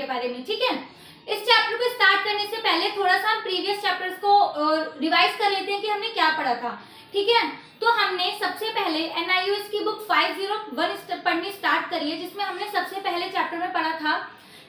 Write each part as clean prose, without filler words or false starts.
के बारे में, ठीक है। इस चैप्टर को स्टार्ट करने से पहले थोड़ा सा हम प्रीवियस चैप्टर्स को रिवाइज कर लेते हैं कि हमने क्या पढ़ा था, ठीक है। तो हमने सबसे पहले NIOS की बुक 501 पढ़नी स्टार्ट करी है, जिसमें हमने सबसे पहले चैप्टर में पढ़ा था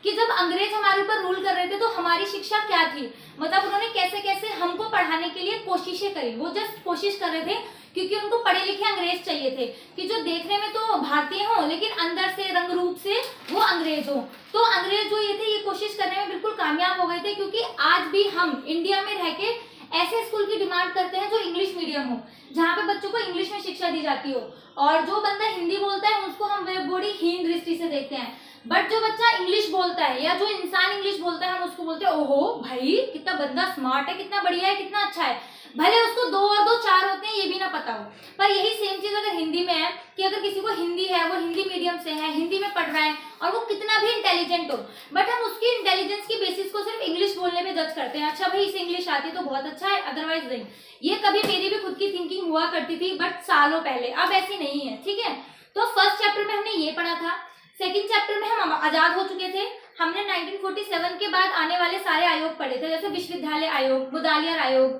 कि जब अंग्रेज हमारे ऊपर रूल कर रहे थे तो हमारी शिक्षा क्या थी, मतलब उन्होंने कैसे कैसे हमको पढ़ाने के लिए कोशिशें करी। वो जस्ट कोशिश कर रहे थे क्योंकि उनको पढ़े लिखे अंग्रेज चाहिए थे कि जो देखने में तो भारतीय हो लेकिन अंदर से रंग रूप से वो अंग्रेज हो। तो अंग्रेज जो ये थे ये कोशिश करने में बिल्कुल कामयाब हो गए थे, क्योंकि आज भी हम इंडिया में रह के ऐसे स्कूल की डिमांड करते हैं जो इंग्लिश मीडियम हो, जहाँ पे बच्चों को इंग्लिश में शिक्षा दी जाती हो, और जो बंदा हिंदी बोलता है उसको हम बड़ी हीन दृष्टि से देखते हैं। बट जो बच्चा इंग्लिश बोलता है या जो इंसान इंग्लिश बोलता है हम उसको बोलते हैं ओहो भाई कितना बंदा स्मार्ट है, कितना बढ़िया है, कितना अच्छा है। भले उसको 2 और 2 4 होते हैं ये भी ना पता हो। पर यही सेम चीज अगर हिंदी में है कि अगर किसी को हिंदी है, वो हिंदी मीडियम से है, हिंदी में पढ़ रहा है और वो कितना भी इंटेलिजेंट हो, बट हम उसकी इंटेलिजेंस की बेसिस को सिर्फ इंग्लिश बोलने में जज करते हैं। अच्छा भाई इसे इंग्लिश आती है तो बहुत अच्छा है, अदरवाइज नहीं। ये कभी मेरी भी खुद की थिंकिंग हुआ करती थी, बट सालों पहले, अब ऐसी नहीं है, ठीक है। तो फर्स्ट चैप्टर में हमने ये पढ़ा था। सेकंड चैप्टर में हम आजाद हो चुके थे। हमने 1947 के बाद आने वाले सारे आयोग पढ़े थे, जैसे विश्वविद्यालय आयोग, मुदालियार आयोग,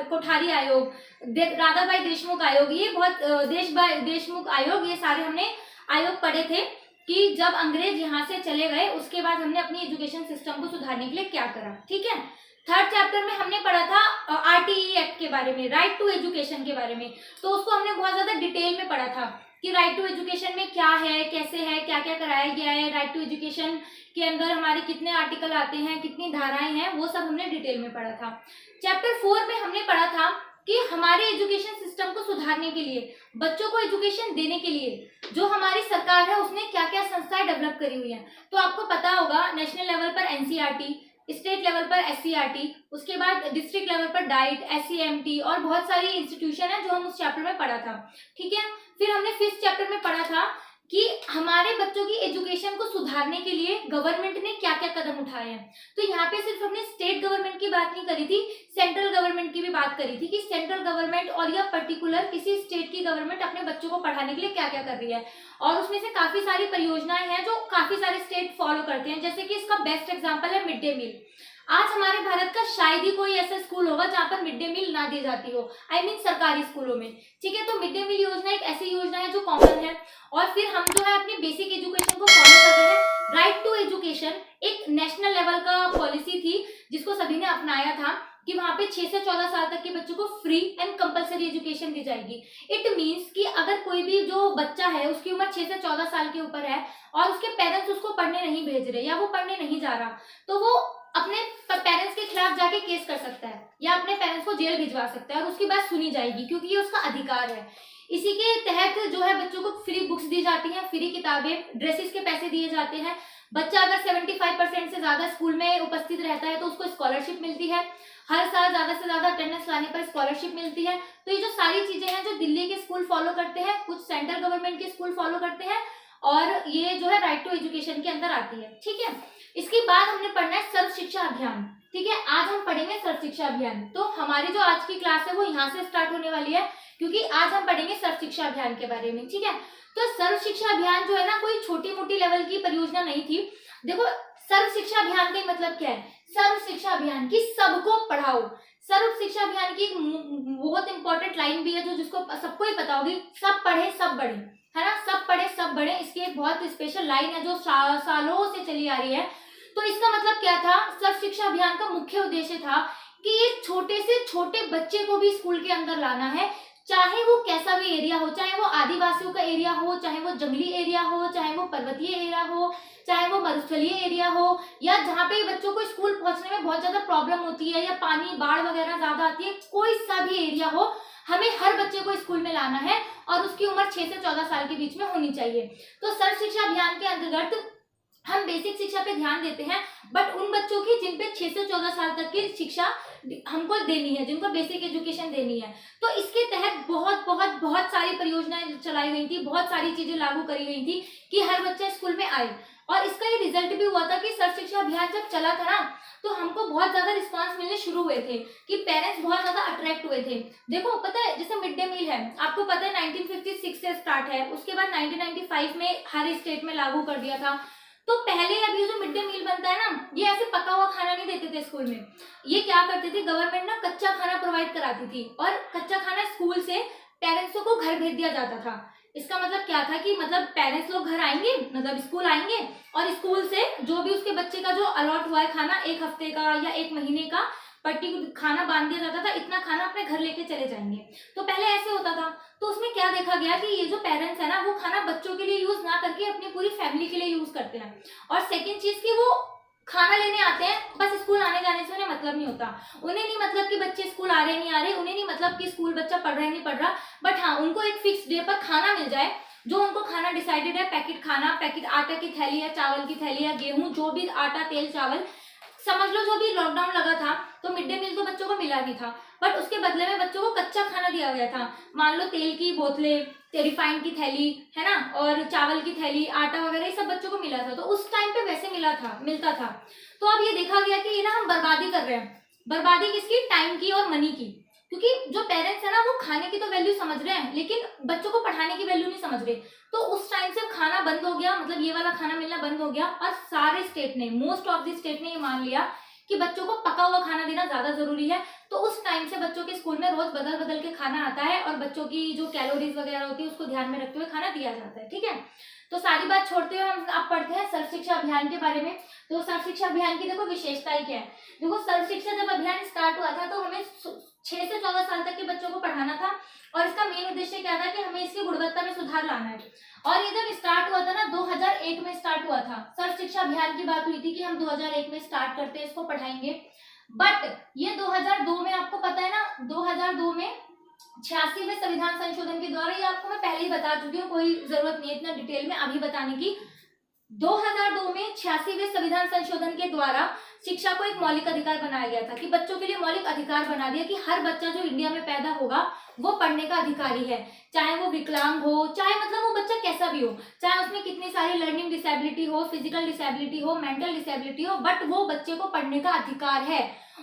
कोठारी आयोग, राधाबाई देशमुख आयोग, ये बहुत देशमुख आयोग, ये सारे हमने आयोग पढ़े थे कि जब अंग्रेज यहाँ से चले गए उसके बाद हमने अपनी एजुकेशन सिस्टम को सुधारने के लिए क्या करा, ठीक है। थर्ड चैप्टर में हमने पढ़ा था RTE एक्ट के बारे में, राइट टू एजुकेशन के बारे में। तो उसको हमने बहुत ज्यादा डिटेल में पढ़ा था कि राइट टू एजुकेशन में क्या है, कैसे है, क्या क्या कराया गया है, राइट टू एजुकेशन के अंदर हमारे कितने आर्टिकल आते हैं, कितनी धाराएं हैं, वो सब हमने डिटेल में पढ़ा था। चैप्टर 4 में हमने पढ़ा था कि हमारे एजुकेशन सिस्टम को सुधारने के लिए, बच्चों को एजुकेशन देने के लिए जो हमारी सरकार है उसने क्या क्या संस्थाएं डेवलप करी हुई हैं। तो आपको पता होगा नेशनल लेवल पर NCERT, स्टेट लेवल पर SCERT, उसके बाद डिस्ट्रिक्ट लेवल पर डाइट, SCMT और बहुत सारी इंस्टीट्यूशन है जो हम उस चैप्टर में पढ़ा था, ठीक है। फिर हमने 5th चैप्टर में पढ़ा था कि हमारे बच्चों की एजुकेशन को सुधारने के लिए गवर्नमेंट ने क्या क्या कदम उठाए हैं। तो यहाँ पे सिर्फ हमने स्टेट गवर्नमेंट की बात नहीं करी थी, सेंट्रल गवर्नमेंट की भी बात करी थी कि सेंट्रल गवर्नमेंट और या पर्टिकुलर किसी स्टेट की गवर्नमेंट अपने बच्चों को पढ़ाने के लिए क्या क्या कर रही है। और उसमें से काफी सारी परियोजनाएं हैं जो काफी सारे स्टेट फॉलो करते हैं, जैसे कि इसका बेस्ट एग्जाम्पल है मिड डे मील। आज हमारे भारत का शायद ही कोई ऐसा स्कूल होगा जहाँ पर मिड डे मील ना दी जाती हो, I मीन सरकारी स्कूलों में, ठीक है। तो मिड डे मील योजना एक ऐसी योजना है जो कॉमन है। और फिर हम जो है अपनी बेसिक एजुकेशन को फॉलो कर रहे हैं। राइट टू एजुकेशन एक नेशनल लेवल का पॉलिसी थी जिसको सभी ने अपनाया था कि वहां पे 6 से 14 साल तक के बच्चों को फ्री एंड कंपलसरी एजुकेशन दी जाएगी। इट मींस कि अगर कोई भी जो बच्चा है उसकी उम्र 6 से 14 साल के ऊपर है और उसके पेरेंट्स उसको पढ़ने नहीं भेज रहे या वो पढ़ने नहीं जा रहा, तो वो अपने पेरेंट्स के खिलाफ जाके केस कर सकता है या अपने पेरेंट्स को जेल भिजवा सकता है और उसकी बात सुनी जाएगी, क्योंकि ये उसका अधिकार है। इसी के तहत जो है बच्चों को फ्री बुक्स दी जाती हैं, फ्री किताबें, ड्रेसेस के पैसे दिए जाते हैं। बच्चा अगर 75% से ज्यादा स्कूल में उपस्थित रहता है तो उसको स्कॉलरशिप मिलती है। हर साल ज्यादा से ज्यादा अटेंडेंस लाने पर स्कॉलरशिप मिलती है। तो ये जो सारी चीजें हैं जो दिल्ली के स्कूल फॉलो करते हैं, कुछ सेंट्रल गवर्नमेंट के स्कूल फॉलो करते हैं, और ये जो है राइट टू एजुकेशन के अंदर आती है, ठीक है। इसके बाद हमने पढ़ना है सर्व शिक्षा अभियान, ठीक है। आज हम पढ़ेंगे सर्व शिक्षा अभियान। तो हमारी जो आज की क्लास है वो यहाँ से स्टार्ट होने वाली है, क्योंकि आज हम पढ़ेंगे सर्व शिक्षा अभियान के बारे में, ठीक है। तो सर्व शिक्षा अभियान जो है ना कोई छोटी मोटी लेवल की परियोजना नहीं थी। देखो सर्व शिक्षा अभियान का मतलब क्या है? सर्व शिक्षा अभियान की सबको पढ़ाओ। सर्व शिक्षा अभियान की बहुत इंपॉर्टेंट लाइन भी है जो जिसको सबको ही पता होगी, सब पढ़े सब बढ़े, है ना। सब पढ़े सब बढ़े, इसकी एक बहुत स्पेशल लाइन है जो सालों से चली आ रही है। तो इसका मतलब क्या था? सर्व शिक्षा अभियान का मुख्य उद्देश्य था कि ये छोटे से छोटे बच्चे को भी स्कूल के अंदर लाना है, चाहे वो कैसा भी एरिया हो, चाहे वो आदिवासियों का एरिया हो, चाहे वो जंगली एरिया हो, चाहे वो पर्वतीय एरिया हो, चाहे वो मरुस्थलीय एरिया हो, या जहाँ पे बच्चों को स्कूल पहुंचने में बहुत ज्यादा प्रॉब्लम होती है या पानी बाढ़ वगैरह ज्यादा आती है, कोई सा भी एरिया हो, हमें हर बच्चे को स्कूल में लाना है और उसकी उम्र 6 से 14 साल के बीच में होनी चाहिए। तो सर्व शिक्षा अभियान के अंतर्गत हम बेसिक शिक्षा पे ध्यान देते हैं, बट उन बच्चों की जिन पे 6 से 14 साल तक की शिक्षा हमको देनी है, जिनको बेसिक एजुकेशन देनी है। तो इसके तहत बहुत सारी परियोजनाएं चलाई गई थी, बहुत सारी चीजें लागू करी गई थी कि हर बच्चा स्कूल में आए। और इसका ये रिजल्ट भी हुआ था कि सर्व शिक्षा अभियान जब चला था ना, तो हमको बहुत ज्यादा रिस्पांस मिलने शुरू हुए थे कि पेरेंट्स बहुत ज्यादा अट्रैक्ट हुए थे। देखो पता है, जैसे मिड डे मील है, आपको पता है 1956 से स्टार्ट है, उसके बाद 1995 में हर स्टेट में लागू कर दिया था। तो पहले अब ये जो मिड डे मील बनता है ना, ये ऐसे पका हुआ खाना नहीं देते थे स्कूल में। ये क्या करते थे, गवर्नमेंट ना कच्चा खाना प्रोवाइड कराती थी, और कच्चा खाना स्कूल से पेरेंट्सों को घर भेज दिया जाता था। इसका मतलब क्या था कि मतलब पेरेंट्स लोग घर आएंगे, मतलब स्कूल आएंगे, और स्कूल से जो भी उसके बच्चे का जो अलॉट हुआ है खाना, एक हफ्ते का या एक महीने का पर्टिकुलर खाना बांध दिया जाता था, इतना खाना अपने घर लेके चले जाएंगे। तो पहले ऐसे होता था। तो उसमें क्या देखा गया कि ये जो पेरेंट्स है ना, वो खाना बच्चों के लिए यूज ना करके अपनी पूरी फैमिली के लिए यूज करते हैं। और सेकेंड चीज की, वो खाना लेने आते हैं, बस स्कूल आने जाने से उन्हें मतलब नहीं होता। उन्हें नहीं मतलब कि बच्चे स्कूल आ रहे नहीं आ रहे, उन्हें नहीं मतलब कि स्कूल बच्चा पढ़ रहा है नहीं पढ़ रहा, बट हाँ उनको एक फिक्स डे पर खाना मिल जाए, जो उनको खाना डिसाइडेड है, पैकेट खाना, पैकेट आटा की थैली या चावल की थैली या गेहूं, जो भी आटा तेल चावल समझ लो, जो भी लॉकडाउन लगा था तो मिड डे मील तो बच्चों को मिला नहीं था, बट उसके बदले में बच्चों को कच्चा खाना दिया गया था। मान लो तेल की बोतलें, रिफाइंड की थैली है ना, और चावल की थैली, आटा वगैरह, ये सब बच्चों को मिला था। तो उस टाइम पे वैसे मिलता था। तो अब ये देखा गया कि ये ना हम बर्बादी कर रहे हैं। बर्बादी किसकी? टाइम की और मनी की। क्योंकि जो पेरेंट्स है ना, वो खाने की तो वैल्यू समझ रहे हैं, लेकिन बच्चों को पढ़ाने की वैल्यू नहीं समझ रहे। तो उस टाइम से खाना बंद हो गया, मतलब ये वाला खाना मिलना बंद हो गया, और सारे स्टेट ने, मोस्ट ऑफ द स्टेट ने ये मान लिया कि बच्चों को पका हुआ खाना देना ज्यादा जरूरी है। तो उस टाइम से बच्चों के स्कूल में रोज बदल बदल के खाना आता है, और बच्चों की जो कैलोरीज वगैरह होती है उसको ध्यान में रखते हुए खाना दिया जाता है। ठीक है, तो सारी बात छोड़ते हुए हम अब पढ़ते हैं सर्व शिक्षा अभियान के बारे में। तो सर्व शिक्षा अभियान की देखो विशेषताएं क्या है। देखो, सर्व शिक्षा जब अभियान स्टार्ट हुआ था तो हमें 6 से 14 साल तक के बच्चों को पढ़ाना था, और इसका मेन उद्देश्य क्या था कि हमें इसकी गुणवत्ता में सुधार लाना है। और ये जब स्टार्ट हुआ था ना, 2001 में स्टार्ट हुआ था। सर्व शिक्षा अभियान की बात हुई थी कि हम 2001 में स्टार्ट करते हैं, इसको पढ़ाएंगे। बट ये 2002 में, आपको पता है ना, 2002 में 86वें संविधान संशोधन के द्वारा, ये आपको मैं पहले ही बता चुकी हूँ, कोई जरूरत नहीं है इतना डिटेल में अभी बताने की। 2002 में 86वें संविधान संशोधन के द्वारा शिक्षा को एक मौलिक अधिकार बनाया गया था, कि बच्चों के लिए मौलिक अधिकार बना दिया कि हर बच्चा जो इंडिया में पैदा होगा वो पढ़ने का अधिकारी है, चाहे वो विकलांग हो, चाहे मतलब वो बच्चा कैसा भी हो, चाहे उसमें कितनी सारी लर्निंग डिसेबिलिटी हो, फिजिकल डिसेबिलिटी हो, मेंटल डिसेबिलिटी हो, बट वो बच्चे को पढ़ने का अधिकार है।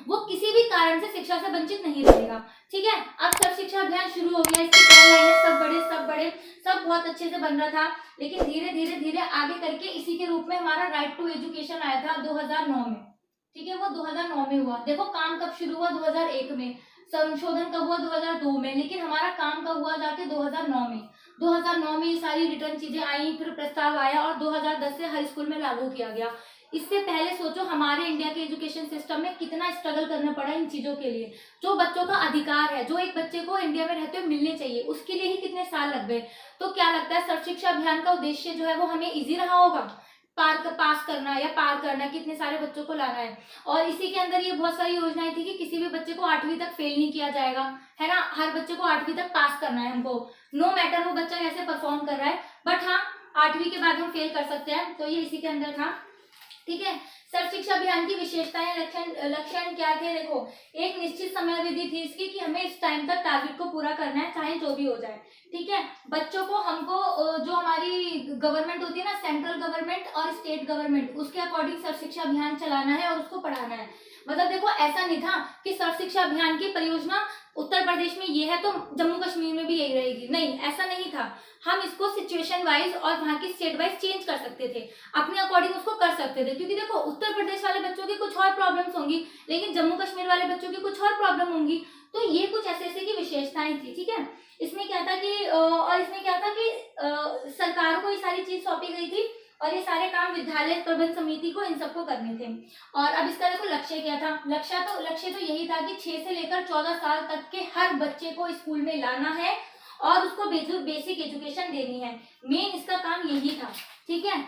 वो किसी भी कारण से शिक्षा से वंचित नहीं रहेगा। ठीक है, अब सर्व शिक्षा अभियान शुरू हो गया, इसकी टाइमलाइन सब बहुत अच्छे से बन रहा था, लेकिन धीरे धीरे धीरे आगे करके इसी के रूप में हमारा राइट टू एजुकेशन आया था 2009 में। ठीक है, वो 2009 में हुआ। देखो, काम कब शुरू हुआ? 2001 में। संशोधन कब हुआ? 2002 में। लेकिन हमारा काम कब हुआ? जाके 2009 में। 2009 में ये सारी रिटर्न चीजें आई, फिर प्रस्ताव आया, और 2010 से हर स्कूल में लागू किया गया। इससे पहले सोचो हमारे इंडिया के एजुकेशन सिस्टम में कितना स्ट्रगल करना पड़ा इन चीजों के लिए। जो बच्चों का अधिकार है, जो एक बच्चे को इंडिया में रहते हुए मिलने चाहिए, उसके लिए ही कितने साल लग गए। तो क्या लगता है, सर्व शिक्षा अभियान का उद्देश्य जो है वो हमें इजी रहा होगा पास करना या पार करना, कितने सारे बच्चों को लाना है। और इसी के अंदर ये बहुत सारी योजनाएं थी कि किसी भी बच्चे को 8वीं तक फेल नहीं किया जाएगा, है ना, हर बच्चे को 8वीं तक पास करना है हमको, नो मैटर वो बच्चा कैसे परफॉर्म कर रहा है, बट हाँ 8वीं के बाद हम फेल कर सकते हैं। तो ये इसी के अंदर था। ठीक है, सर्व शिक्षा अभियान की विशेषताएं, लक्षण क्या थे? देखो, एक निश्चित समय अवधि थी इसकी कि हमें इस टाइम तक टारगेट को पूरा करना है, चाहे जो भी हो जाए। ठीक है, बच्चों को हमको जो हमारी गवर्नमेंट होती है ना, सेंट्रल गवर्नमेंट और स्टेट गवर्नमेंट, उसके अकॉर्डिंग सर्व शिक्षा अभियान चलाना है और उसको पढ़ाना है। मतलब देखो, ऐसा नहीं था कि सर्व शिक्षा अभियान की परियोजना उत्तर प्रदेश में ये है तो जम्मू कश्मीर में भी यही रहेगी, नहीं, ऐसा नहीं था। हम इसको सिचुएशन वाइज और वहाँ की स्टेट वाइज चेंज कर सकते थे, अपने अकॉर्डिंग उसको कर सकते थे। क्योंकि देखो, उत्तर प्रदेश वाले बच्चों की कुछ और प्रॉब्लम्स होंगी, लेकिन जम्मू कश्मीर वाले बच्चों की कुछ और प्रॉब्लम होंगी। तो ये कुछ ऐसे ऐसे की विशेषताएं थी। ठीक है, इसमें क्या था कि सरकार को ये सारी चीज सौंपी गई थी, और ये सारे काम विद्यालय प्रबंध समिति को इन सबको करने थे। और अब इसका देखो लक्ष्य क्या था। लक्ष्य तो यही था कि 6 से लेकर 14 साल तक के हर बच्चे को स्कूल में लाना है और उसको बेसिक एजुकेशन देनी है। मेन इसका काम यही था। ठीक है,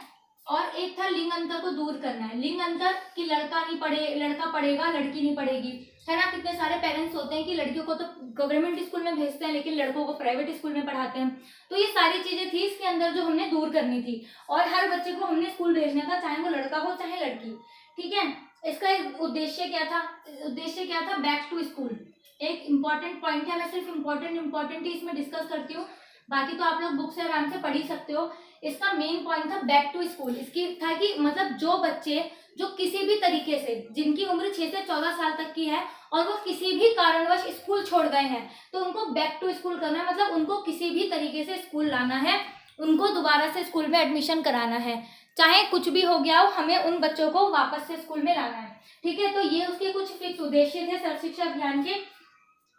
और एक था लिंग अंतर को दूर करना है। लिंग अंतर कि लड़का पढ़ेगा लड़की नहीं पढ़ेगी, है ना। कितने सारे पेरेंट्स होते हैं कि लड़कियों को तो गवर्नमेंट स्कूल में भेजते हैं लेकिन लड़कों को प्राइवेट स्कूल में पढ़ाते हैं। तो ये सारी चीजें थी इसके अंदर जो हमने दूर करनी थी, और हर बच्चे को हमने स्कूल भेजना था, चाहे वो लड़का हो चाहे लड़की। ठीक है, इसका उद्देश्य क्या था? Back to school. एक इंपॉर्टेंट पॉइंट है, मैं सिर्फ इम्पोर्टेंट ही इसमें डिस्कस करती हूँ, बाकी तो आप लोग बुक से आराम से पढ़ ही सकते हो। इसका मेन पॉइंट था बैक टू स्कूल। इसकी था कि मतलब जो बच्चे जो किसी भी तरीके से, जिनकी उम्र 6 से 14 साल तक की है और वो किसी भी कारणवश स्कूल छोड़ गए हैं, तो उनको बैक टू स्कूल करना है। मतलब उनको किसी भी तरीके से स्कूल लाना है, उनको दोबारा से स्कूल में एडमिशन कराना है, चाहे कुछ भी हो गया हो, हमें उन बच्चों को वापस से स्कूल में लाना है। ठीक है, तो ये उसके कुछ फिक्स उद्देश्य थे सर्व शिक्षा अभियान के।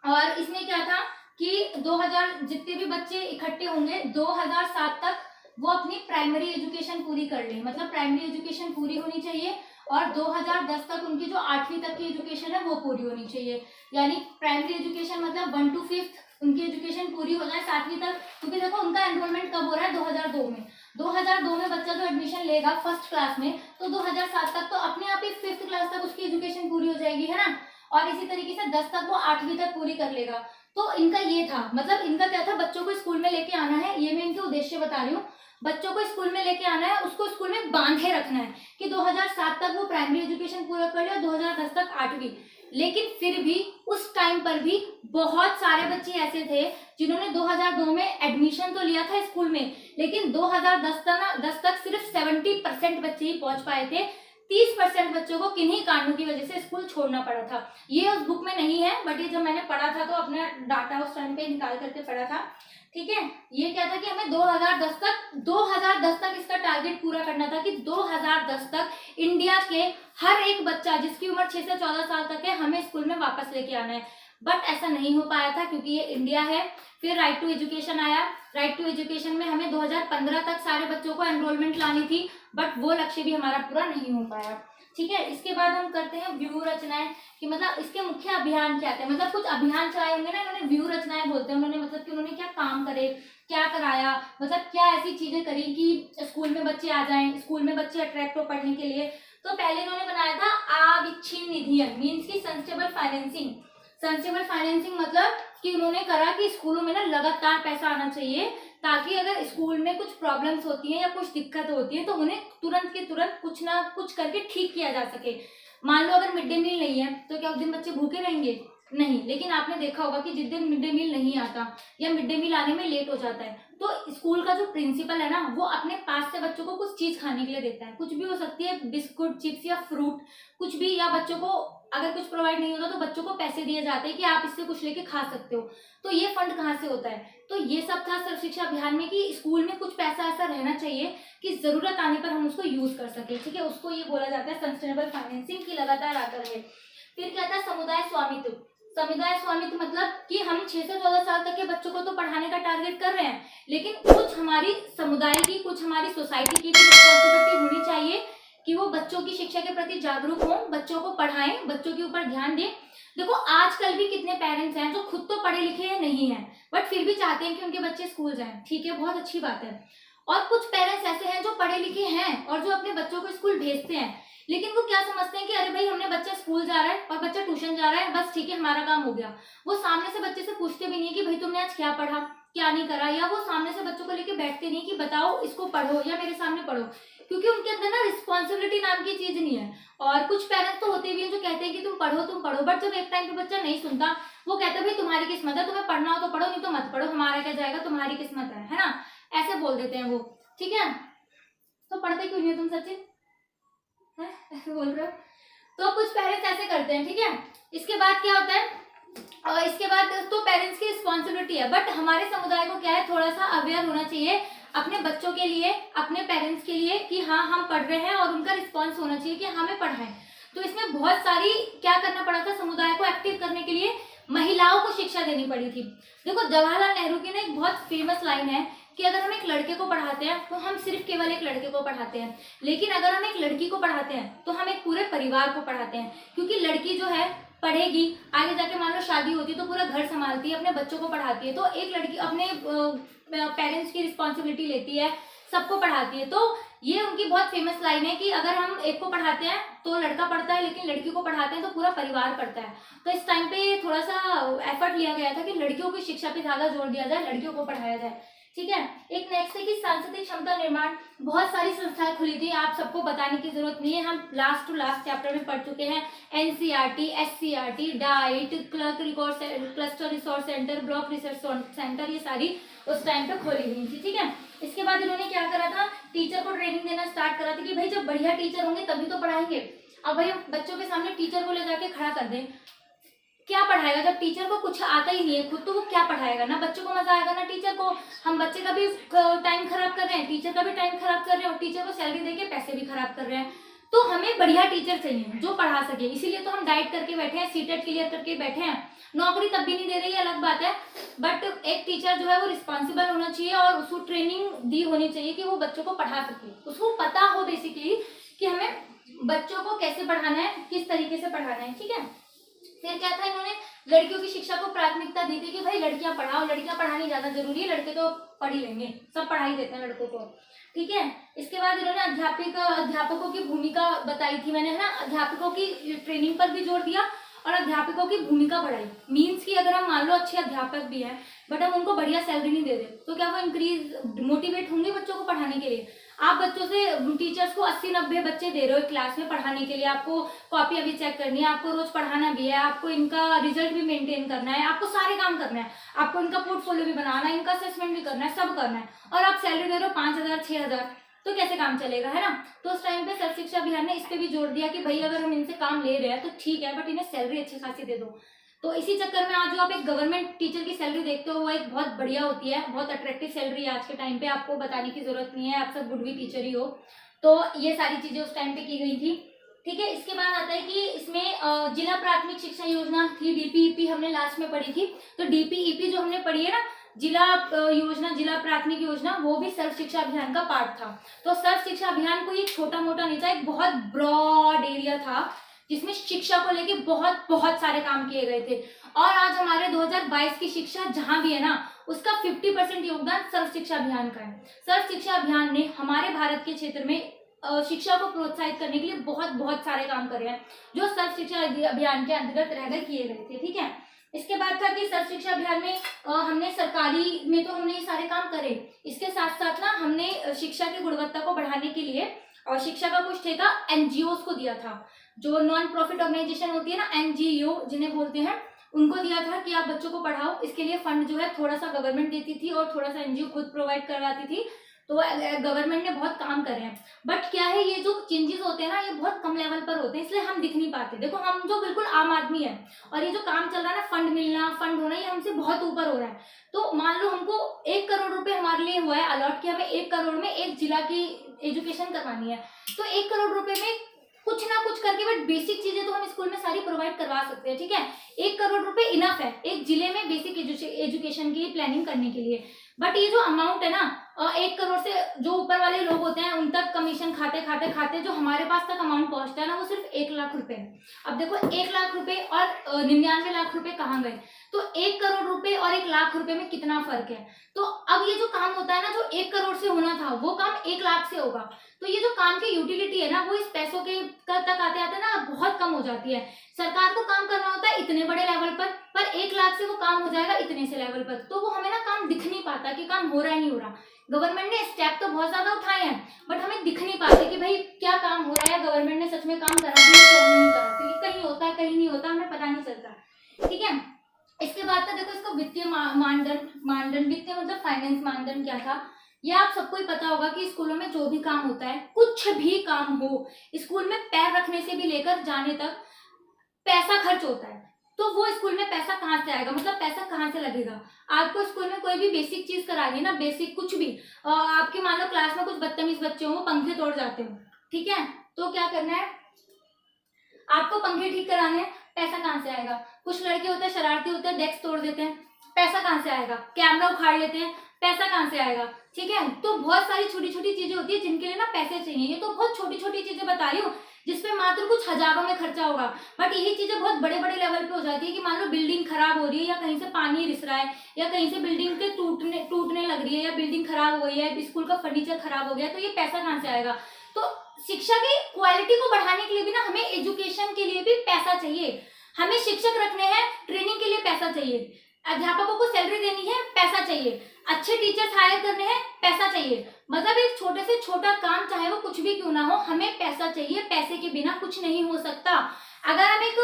और इसमें क्या था कि 2000 जितने भी बच्चे इकट्ठे होंगे 2007 तक वो अपनी प्राइमरी एजुकेशन पूरी कर ले, मतलब प्राइमरी एजुकेशन पूरी होनी चाहिए, और 2010 तक उनकी जो 8वीं तक की एजुकेशन है वो पूरी होनी चाहिए। यानी प्राइमरी एजुकेशन मतलब 1 to 5 उनकी एजुकेशन पूरी हो जाए 7वीं तक। क्योंकि देखो उनका एनरोलमेंट कब हो रहा है, 2002 में। 2002 में बच्चा जो एडमिशन लेगा फर्स्ट क्लास में, तो 2007 तक तो अपने आप ही 5th क्लास तक उसकी एजुकेशन पूरी हो जाएगी, है ना। और इसी तरीके से 10 तक वो 8वीं तक पूरी कर लेगा। तो इनका ये था, मतलब इनका क्या था, बच्चों को स्कूल में लेके आना है, ये मैं इनके उद्देश्य बता रही हूँ। बच्चों को स्कूल में लेके आना है, उसको स्कूल में बांधे रखना है कि 2007 तक वो प्राइमरी एजुकेशन पूरा कर ले और 2010 तक 8वीं। लेकिन फिर भी उस टाइम पर भी बहुत सारे बच्चे ऐसे थे जिन्होंने 2002 में एडमिशन तो लिया था स्कूल में, लेकिन 2010 तक सिर्फ 70% बच्चे ही पहुंच पाए थे। 30% बच्चों को किन्हीं कारणों की वजह से स्कूल छोड़ना पड़ा था। ये उस बुक में नहीं है, बट ये जब मैंने पढ़ा था तो अपना डाटा उस टाइम पे निकाल करके पढ़ा था। ठीक है, ये क्या था कि हमें 2010 तक इसका टारगेट पूरा करना था कि 2010 तक इंडिया के हर एक बच्चा जिसकी उम्र 6 से 14 साल तक है हमें स्कूल में वापस लेके आना है। बट ऐसा नहीं हो पाया था क्योंकि ये इंडिया है। फिर राइट टू एजुकेशन आया। राइट टू एजुकेशन में हमें 2015 तक सारे बच्चों को एनरोलमेंट लानी थी, बट वो लक्ष्य भी हमारा पूरा नहीं हो पाया। ठीक है, इसके बाद हम करते हैं व्यूह रचनाएं, कि मतलब इसके मुख्य अभियान क्या थे। मतलब कुछ अभियान चलाए होंगे ना, इन्होंने व्यूह रचनाएं बोलते हैं। उन्होंने मतलब कि उन्होंने क्या काम करे, क्या कराया, मतलब क्या ऐसी चीजें करी कि स्कूल में बच्चे आ जाएं, स्कूल में बच्चे अट्रैक्ट हो पढ़ने के लिए। तो पहले इन्होंने बनाया था अविच्छिन्न निधियन, मीन्स की सस्टेनेबल फाइनेंसिंग। सस्टेनेबल फाइनेंसिंग मतलब कि उन्होंने करा कि स्कूलों में ना लगातार पैसा आना चाहिए, ताकि अगर स्कूल में कुछ प्रॉब्लम्स होती हैं या कुछ दिक्कत होती है तो उन्हें तुरंत के तुरंत कुछ ना कुछ करके ठीक किया जा सके। मान लो अगर मिड डे मील नहीं है तो क्या उस दिन बच्चे भूखे रहेंगे? नहीं। लेकिन आपने देखा होगा कि जिस दिन मिड डे मील नहीं आता या मिड डे मील आने में लेट हो जाता है, तो स्कूल का जो प्रिंसिपल है ना, वो अपने पास से बच्चों को कुछ चीज खाने के लिए देता है। कुछ भी हो सकती है, बिस्कुट, चिप्स या फ्रूट, कुछ भी। या बच्चों को अगर कुछ प्रोवाइड नहीं होता तो बच्चों को पैसे दिए जाते हैं कि आप इससे कुछ लेके खा सकते हो। तो ये फंड कहाँ से होता है? तो ये सब था सर्व शिक्षा अभियान में कि स्कूल में कुछ पैसा ऐसा रहना चाहिए कि जरूरत आने पर हम उसको यूज कर सके। ठीक है, उसको ये बोला जाता है सस्टेनेबल फाइनेंसिंग की लगातार आता रहे। फिर क्या था? समुदाय स्वामित्व। समुदाय स्वामित्व मतलब कि हम 6 से 14 साल तक के बच्चों को तो पढ़ाने का टारगेट कर रहे हैं, लेकिन कुछ हमारी समुदाय की, कुछ हमारी सोसाइटी की भी रिस्पॉन्सिबिलिटी होनी चाहिए कि वो बच्चों की शिक्षा के प्रति जागरूक हों, बच्चों को पढ़ाएं, बच्चों के ऊपर ध्यान दें। देखो आजकल भी कितने पेरेंट्स हैं जो खुद तो पढ़े लिखे हैं नहीं है, बट फिर भी चाहते हैं कि उनके बच्चे स्कूल जाएं। ठीक है, बहुत अच्छी बात है। और कुछ पेरेंट्स ऐसे हैं जो पढ़े लिखे हैं और जो अपने बच्चों को स्कूल भेजते हैं, लेकिन वो क्या समझते हैं कि अरे भाई हमने बच्चा स्कूल जा रहा है और बच्चा ट्यूशन जा रहा है, बस ठीक है हमारा काम हो गया। वो सामने से बच्चे से पूछते भी नहीं है कि भाई तुमने आज क्या पढ़ा, क्या नहीं करा, या वो सामने से बच्चों को लेके बैठते नहीं कि बताओ इसको पढ़ो या मेरे सामने पढ़ो, क्योंकि उनके अंदर ना रिस्पॉन्सिबिलिटी नाम की चीज नहीं है। और कुछ पेरेंट्स तो होते भी हैं जो कहते हैं कि तुम पढ़ो, बट जब एक टाइम पे बच्चा नहीं सुनता, वो कहते हैं भाई तुम्हारी किस्मत है, तुम्हें पढ़ना हो तो पढ़ो, नहीं तो मत पढ़ो, हमारा क्या जाएगा, तुम्हारी किस्मत है ना, ऐसे बोल देते हैं वो। ठीक है, तो पढ़ते क्यों नहीं हो तुम सचिन, ऐसे बोल रहे हो? तो कुछ पेरेंट्स ऐसे करते हैं। ठीक है, इसके बाद क्या होता है, और इसके बाद तो पेरेंट्स की रिस्पॉन्सिबिलिटी है, बट हमारे समुदाय को क्या है, थोड़ा सा अवेयर होना चाहिए अपने बच्चों के लिए, अपने पेरेंट्स के लिए कि हाँ हम पढ़ रहे हैं, और उनका रिस्पॉन्स होना चाहिए कि हमें पढ़ाएं। तो इसमें बहुत सारी क्या करना पड़ा था, समुदाय को एक्टिव करने के लिए महिलाओं को शिक्षा देनी पड़ी थी। देखो जवाहरलाल नेहरू की ना एक बहुत फेमस लाइन है कि अगर हम एक लड़के को पढ़ाते हैं तो हम सिर्फ केवल एक लड़के को पढ़ाते हैं, लेकिन अगर हम एक लड़की को पढ़ाते हैं तो हम एक पूरे परिवार को पढ़ाते हैं। क्योंकि लड़की जो है पढ़ेगी, आगे जाके मान लो शादी होती है तो पूरा घर संभालती है, अपने बच्चों को पढ़ाती है। तो एक लड़की अपने पेरेंट्स की रिस्पॉन्सिबिलिटी लेती है, सबको पढ़ाती है। तो ये उनकी बहुत फेमस लाइन है कि अगर हम एक को पढ़ाते हैं तो लड़का पढ़ता है, लेकिन लड़की को पढ़ाते हैं तो पूरा परिवार पढ़ता है। तो इस टाइम पे थोड़ा सा एफर्ट लिया गया था कि लड़कियों की शिक्षा पे ज्यादा जोर दिया जाए, लड़कियों को पढ़ाया जाए। ठीक है, एक नेक्स्ट है कि सांस्कृतिक क्षमता निर्माण। बहुत सारी संस्थाएं खुली थी, आप सबको बताने की जरूरत नहीं है, हम लास्ट टू लास्ट चैप्टर में पढ़ चुके हैं। NCERT, SCERT, diet, clerk record, cluster resource centre, block research centre, ये सारी उस टाइम पे खोली हुई थी। ठीक है, इसके बाद इन्होंने क्या करा था, टीचर को ट्रेनिंग देना स्टार्ट करा था कि भाई जब बढ़िया टीचर होंगे तभी तो पढ़ाएंगे। अब भाई हम बच्चों के सामने टीचर को ले जाके खड़ा कर दें, क्या पढ़ाएगा जब टीचर को कुछ आता ही नहीं है खुद, तो वो क्या पढ़ाएगा? ना बच्चों को मजा आएगा ना टीचर को। हम बच्चे का भी टाइम खराब कर रहे हैं, टीचर का भी टाइम खराब कर रहे हैं, और टीचर को सैलरी देके पैसे भी खराब कर रहे हैं। तो हमें बढ़िया टीचर चाहिए जो पढ़ा सके, इसीलिए तो हम डाइट करके बैठे हैं, सीटेट क्लियर करके बैठे हैं। नौकरी तब भी नहीं दे रही है, अलग बात है, बट एक टीचर जो है वो रिस्पॉन्सिबल होना चाहिए और उसको ट्रेनिंग दी होनी चाहिए कि वो बच्चों को पढ़ा सके, उसको पता हो बेसिकली कि हमें बच्चों को कैसे पढ़ाना है, किस तरीके से पढ़ाना है। ठीक है, फिर क्या था, इन्होंने लड़कियों की शिक्षा को प्राथमिकता दी थी कि भाई लड़कियां पढ़ाओ, लड़कियां पढ़ानी ज्यादा जरूरी है, लड़के तो पढ़ ही लेंगे, सब पढ़ाई देते हैं लड़कों को। ठीक है, इसके बाद इन्होंने अध्यापकों की भूमिका बताई थी मैंने, है ना, अध्यापकों की ट्रेनिंग पर भी जोर दिया और अध्यापकों की भूमिका बढ़ाई। मीन्स की अगर हम मान लो अच्छे अध्यापक भी हैं बट हम उनको बढ़िया सैलरी नहीं दे रहे, तो क्या वो इंक्रीज मोटिवेट होंगे बच्चों को पढ़ाने के लिए? आप बच्चों से, टीचर्स को 80-90 बच्चे दे रहे हो एक क्लास में पढ़ाने के लिए, आपको कॉपी अभी चेक करनी है, आपको रोज पढ़ाना भी है, आपको इनका रिजल्ट भी मेंटेन करना है, आपको सारे काम करना है, आपको इनका पोर्टफोलियो भी बनाना है, इनका असेसमेंट भी करना है, सब करना है, और आप सैलरी दे रहे हो 5,000 6,000, तो कैसे काम चलेगा, है ना? तो उस टाइम पे सर्व शिक्षा अभियान ने इस पे भी जोर दिया कि भाई अगर हम इनसे काम ले रहे हैं तो ठीक है, बट इन्हें सैलरी अच्छी खासी दे दो। तो इसी चक्कर में आज जो आप एक गवर्नमेंट टीचर की सैलरी देखते हो वो एक बहुत बढ़िया होती है, बहुत अट्रैक्टिव सैलरी है आज के टाइम पे, आपको बताने की जरूरत नहीं है, आप सब वुड बी टीचर ही हो। तो ये सारी चीजें उस टाइम पे की गई थी। ठीक है, इसके बाद आता है कि इसमें जिला प्राथमिक शिक्षा योजना थी, डीपीईपी हमने लास्ट में पढ़ी थी। तो डीपीईपी जो हमने पढ़ी है ना, जिला योजना, जिला प्राथमिक योजना, वो भी सर्व शिक्षा अभियान का पार्ट था। तो सर्व शिक्षा अभियान को ये छोटा मोटा नहीं था, एक बहुत ब्रॉड एरिया था जिसमें शिक्षा को लेके बहुत बहुत सारे काम किए गए थे। और आज हमारे 2022 की शिक्षा जहां भी है ना, उसका 50% योगदान सर्व शिक्षा अभियान का है। सर्व शिक्षा अभियान ने हमारे भारत के क्षेत्र में शिक्षा को प्रोत्साहित करने के लिए बहुत बहुत सारे काम करे हैं, जो सर्व शिक्षा अभियान के अंतर्गत रहकर किए गए थे। ठीक है, इसके बाद था कि सर्व शिक्षा अभियान में हमने सरकारी में तो हमने ये सारे काम करे, इसके साथ साथ ना हमने शिक्षा की गुणवत्ता को बढ़ाने के लिए और शिक्षा का कुछ ठेका एनजीओस को दिया था, जो नॉन प्रॉफिट ऑर्गेनाइजेशन होती है ना, एनजीओ जिन्हें बोलते हैं, उनको दिया था कि आप बच्चों को पढ़ाओ। इसके लिए फंड जो है थोड़ा सा गवर्नमेंट देती थी और थोड़ा सा एनजीओ खुद प्रोवाइड करवाती थी। तो गवर्नमेंट ने बहुत काम करे हैं, बट क्या है, ये जो चेंजेस होते हैं ना, ये बहुत कम लेवल पर होते हैं, इसलिए हम दिख नहीं पाते। देखो हम जो बिल्कुल आम आदमी है और ये जो काम चल रहा है ना, फंड मिलना, फंड होना, ये हमसे बहुत ऊपर हो रहा है। तो मान लो हमको 1 करोड़ रुपए हमारे लिए हुआ है अलॉट, कि हमें 1 करोड़ में एक जिला की एजुकेशन करवानी है, तो 1 करोड़ रुपए में कुछ ना कुछ करके, बट बेसिक चीजें तो हम स्कूल में सारी प्रोवाइड करवा सकते हैं। ठीक है, 1 करोड़ रुपए इनफ है एक जिले में बेसिक एजुकेशन की प्लानिंग करने के लिए। बट ये जो अमाउंट है ना, 1 करोड़ से जो ऊपर वाले लोग होते हैं उन तक कमीशन खाते खाते खाते जो हमारे पास तक अमाउंट पहुंचता है ना, वो सिर्फ 1 लाख रुपए है। अब देखो 1 लाख रुपए और 99 लाख रुपए कहाँ गए? तो 1 करोड़ रुपए और 1 लाख रुपए में कितना फर्क है? तो अब ये जो काम होता है ना, जो 1 करोड़ से होना था वो काम 1 लाख से होगा। तो ये जो काम की यूटिलिटी है ना, वो इस पैसों के तक आते आते ना बहुत कम हो जाती है। सरकार को काम करना होता है इतने बड़े लेवल पर 1 लाख से वो काम हो जाएगा इतने से लेवल पर, तो वो हमें ना काम दिख नहीं पाता कि काम हो रहा है नहीं हो रहा। गवर्नमेंट ने स्टेप तो बहुत ज्यादा उठाए हैं, बट हमें दिख नहीं पाते कि भाई क्या काम हो रहा है, गवर्नमेंट ने सच में काम करा भी नहीं करा, क्योंकि कहीं होता है कहीं नहीं होता, हमें पता नहीं चलता। ठीक है, इसके बाद था, देखो इसको वित्तीय मानदंड, वित्तीय मतलब फाइनेंस मानदंड क्या था, ये आप सबको ही पता होगा कि स्कूलों में जो भी काम होता है, कुछ भी काम हो, स्कूल में पैर रखने से भी लेकर जाने तक पैसा खर्च होता है। तो वो स्कूल में पैसा कहाँ से आएगा, मतलब पैसा कहाँ से लगेगा? आपको स्कूल में कोई भी बेसिक चीज करानी है ना, बेसिक कुछ भी, आपके मान लो क्लास में कुछ बदतमीज बच्चे हो, पंखे तोड़ जाते हो, ठीक है, तो क्या करना है, आपको पंखे ठीक कराने हैं, पैसा कहाँ से आएगा? कुछ लड़के होते हैं शरारती होते हैं, डेस्क तोड़ देते हैं, पैसा कहाँ से आएगा? कैमरा उखाड़ लेते हैं, पैसा कहाँ से आएगा? ठीक है, तो बहुत सारी छोटी छोटी चीजें होती है जिनके लिए ना पैसे चाहिए। ये तो बहुत छोटी छोटी चीजें बता रही हूँ जिसपे मात्र कुछ हजारों में खर्चा होगा, बट यही चीजें बहुत बड़े बड़े लेवल पे हो जाती है कि मान लो बिल्डिंग खराब हो रही है, या कहीं से पानी रिस रहा है, या कहीं से बिल्डिंग के टूटने लग रही है, या बिल्डिंग खराब हो गई है, स्कूल का फर्नीचर खराब हो गया, तो ये पैसा कहाँ से आएगा? तो शिक्षा की क्वालिटी को बढ़ाने के लिए भी ना हमें एजुकेशन के लिए भी पैसा चाहिए। हमें शिक्षक रखने हैं, ट्रेनिंग के लिए पैसा चाहिए, अध्यापकों को सैलरी देनी है, पैसा चाहिए, अच्छे टीचर्स हायर करने हैं, पैसा चाहिए। मतलब एक छोटे से छोटा काम चाहे वो कुछ भी क्यों ना हो, हमें पैसा चाहिए, पैसे के बिना कुछ नहीं हो सकता। अगर हम एक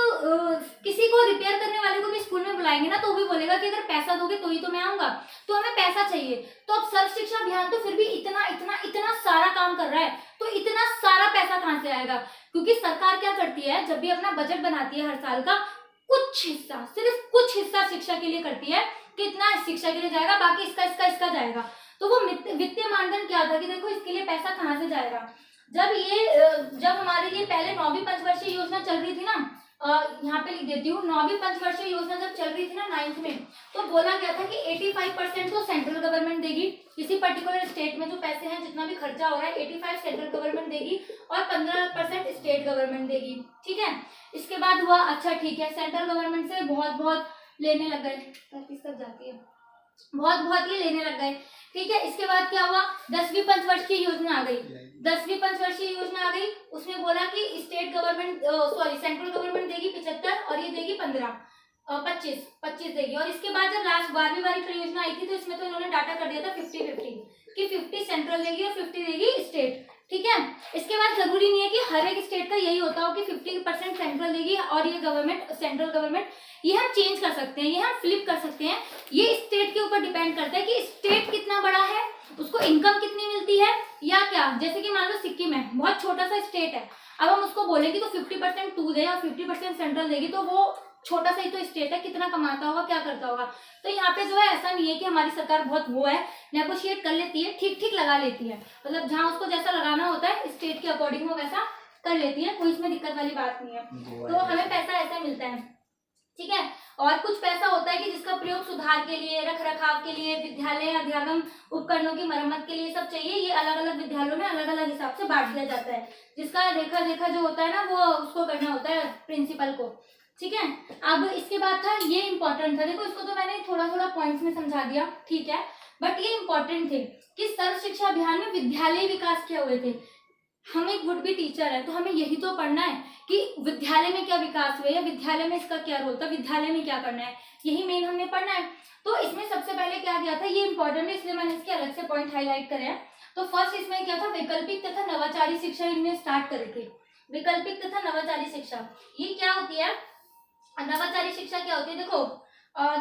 किसी को रिपेयर करने वाले को भी स्कूल में बुलाएंगे ना, तो वो भी बोलेगा कि अगर पैसा दोगे तो ही तो मैं आऊंगा, तो हमें पैसा चाहिए। तो अब सर्व शिक्षा अभियान तो फिर भी इतना इतना इतना सारा काम कर रहा है, तो इतना सारा पैसा कहाँ से आएगा? क्योंकि सरकार क्या करती है, जब भी अपना बजट बनाती है हर साल का, कुछ हिस्सा, सिर्फ कुछ हिस्सा शिक्षा के लिए करती है, कितना शिक्षा के लिए जाएगा, बाकी इसका इसका इसका जाएगा। तो वो वित्तीय मानदंड क्या था कि देखो इसके लिए पैसा कहाँ से जाएगा। जब हमारे लिए पहले 9वीं पंचवर्षीय योजना चल रही थी ना, यहाँ पे लिख देती हूँ, 9वीं पंचवर्षीय योजना जब चल रही थी ना 9th में, तो बोला गया था कि 85% तो सेंट्रल गवर्नमेंट देगी, किसी पर्टिकुलर स्टेट में जो पैसे हैं जितना भी खर्चा हो रहा है 85 सेंट्रल गवर्नमेंट देगी और 15% स्टेट गवर्नमेंट देगी। ठीक है, इसके बाद हुआ अच्छा ठीक है, सेंट्रल गवर्नमेंट से बहुत लेने लग गए, किस तक जाती है, बहुत ये लेने लग गए। ठीक है, इसके बाद क्या हुआ, 10वीं पंचवर्षीय योजना आ गई। 10वीं पंचवर्षीय योजना आ गई, उसमें बोला कि स्टेट गवर्नमेंट सेंट्रल गवर्नमेंट देगी 75 और ये देगी 25 देगी। और इसके बाद जब लास्ट 12वीं वाली परियोजना आई थी तो इसमें तो इन्होंने डाटा कर दिया था 50-50 कि 50 सेंट्रल देगी और 50 देगी स्टेट। ठीक है, इसके बाद जरूरी नहीं है कि हर एक स्टेट का यही होता हो कि 50% सेंट्रल देगी और ये सेंट्रल गवर्नमेंट, ये हम चेंज कर सकते हैं, ये हम फ्लिप कर सकते हैं। ये स्टेट के ऊपर डिपेंड करता है कि स्टेट कितना बड़ा है, उसको इनकम कितनी मिलती है या क्या। जैसे कि मान लो सिक्किम है, बहुत छोटा सा स्टेट है, अब हम उसको बोलेंगे तो 50% तू दे और 50% सेंट्रल देगी, तो वो छोटा सा ही तो स्टेट है, कितना कमाता होगा, क्या करता होगा। तो यहाँ पे जो है ऐसा नहीं है कि हमारी सरकार बहुत वो है, नेगोशिएट कर लेती है, ठीक लगा लेती है, मतलब जहाँ उसको जैसा लगाना होता है स्टेट के अकॉर्डिंग वो वैसा कर लेती है, कोई इसमें दिक्कत वाली बात नहीं है। तो हमें पैसा ऐसा मिलता है। ठीक है, और कुछ पैसा होता है कि जिसका प्रयोग सुधार के लिए, रख रखाव के लिए, विद्यालय अध्यागम उपकरणों की मरम्मत के लिए सब चाहिए, ये अलग अलग विद्यालयों में अलग अलग हिसाब से बांट दिया जाता है, जिसका देखा जो होता है ना वो उसको करना होता है प्रिंसिपल को। ठीक है, अब इसके बाद था, ये इंपॉर्टेंट था, देखो इसको तो मैंने थोड़ा पॉइंट्स में समझा दिया, ठीक है, बट ये इंपॉर्टेंट थे कि सर्व शिक्षा अभियान में विद्यालय विकास किए हुए थे। हम एक वुड बी टीचर है तो हमें यही तो पढ़ना है कि विद्यालय में क्या विकास हुआ या विद्यालय में इसका क्या रोल था, विद्यालय में क्या करना है, यही मेन हमने पढ़ना है। तो इसमें सबसे पहले क्या किया था, ये इंपॉर्टेंट है इसलिए मैंने इसके अलग से पॉइंट हाईलाइट करे हैं। तो फर्स्ट इसमें क्या था, वैकल्पिक तथा नवाचारी शिक्षा इनमें स्टार्ट करे थे। वैकल्पिक तथा नवाचारी शिक्षा ये क्या होती है, नवाचारी शिक्षा क्या होती है, देखो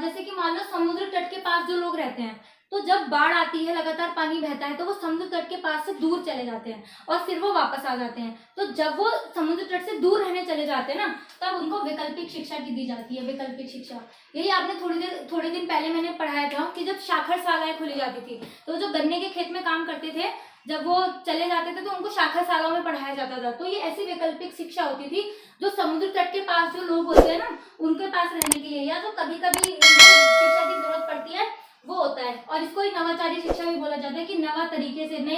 जैसे कि मान लो समुद्र तट के पास जो लोग रहते हैं, तो जब बाढ़ आती है, लगातार पानी बहता है, तो वो समुद्र तट के पास से दूर चले जाते हैं और फिर वो वापस आ जाते हैं। तो जब वो समुद्र तट से दूर रहने चले जाते हैं ना, तब उनको वैकल्पिक शिक्षा की दी जाती है। वैकल्पिक शिक्षा यही आपने थोड़े दिन पहले मैंने पढ़ाया था कि जब शाखर शालाएं खोली जाती थी, तो जो गन्ने के खेत में काम करते थे, जब वो चले जाते थे तो उनको शाखा शालाओं में पढ़ाया जाता था। तो ये ऐसी वैकल्पिक शिक्षा होती थी जो समुद्र तट के पास जो लोग होते हैं ना, उनके पास रहने के लिए, या जो कभी कभी शिक्षा की जरूरत पड़ती है वो होता है। और इसको ही नवाचारी शिक्षा भी बोला जाता है कि नए